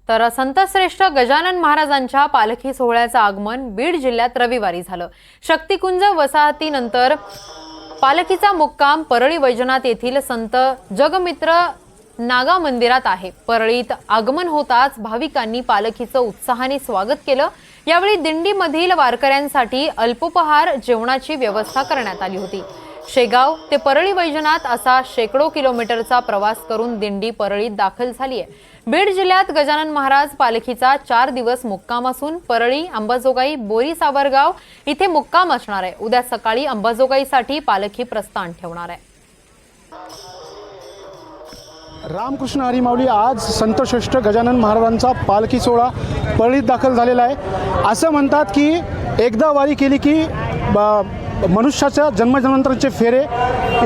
तर संतश्रेष्ठ गजानन महाराजांच्या पालखी सोहळ्याचं आगमन बीड जिल्ह्यात रविवारी झालं। शक्तिकुंज वसाहतीनंतर पालखीचा मुक्काम परळी वैजनाथ येथील संत जगमित्र नागा मंदिरात आहे। परळीत आगमन होताच भाविकांनी पालखीचं उत्साहाने स्वागत केलं। यावेळी दिंडीमधील वारकऱ्यांसाठी अल्पोपहार जेवणाची व्यवस्था करण्यात आली होती। शेगाव ते परळी वैजनाथ असा शेकडो किलोमीटरचा प्रवास करून दिंडी परळीत दाखल झाली आहे। बीड जिल्ह्यात गजानन महाराज पालखीचा 4 दिवस मुक्काम असून परळी, अंबाजोगाई, बोरी सावरगाव इथे मुक्काम असणार आहे। उद्या सकाळी अंबाजोगाईसाठी पालखी प्रस्थान ठेवणार आहे। रामकृष्ण हरी माऊली आज संतश्रेष्ठ गजानन महाराजांचा पालखी सोहळा परळीत दाखल झालेला आहे। असं म्हणतात की एकदा वारी केली की मनुष्याच्या जन्मजन्मांतराचे फेरे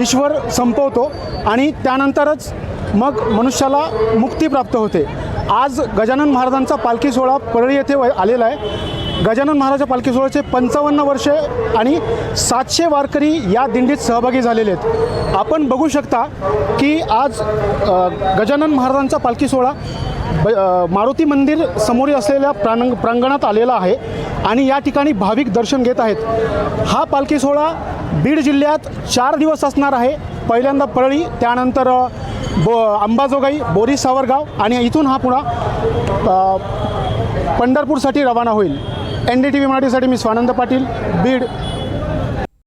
ईश्वर संपवतो आणि त्यानंतरच मग मनुष्याला मुक्ती प्राप्त होते। आज गजानन महाराजांचा पालखी सोहळा परळी येथे आलेला आहे। गजानन महाराजांच्या पालखी सोहळ्याचे 55 वर्षे आणि 700 वारकरी या दिंडीत सहभागी झालेले आहेत। आपण बघू शकता की आज गजानन महाराजांचा पालखी सोहळा मारुती मंदिर समोर असलेल्या प्रांगणात आलेला आहे आणि या ठिकाणी भाविक दर्शन घेत आहेत। हा पालखी सोहळा बीड जिल्ह्यात 4 दिवस असणार आहे। पहिल्यांदा परळी, त्यानंतर अंबाजोगाई, बोरी सावरगाव आणि इथून हा पुन्हा पंढरपूरसाठी रवाना होईल। NDTV मराठीसाठी मी स्वानंद पाटील, बीड।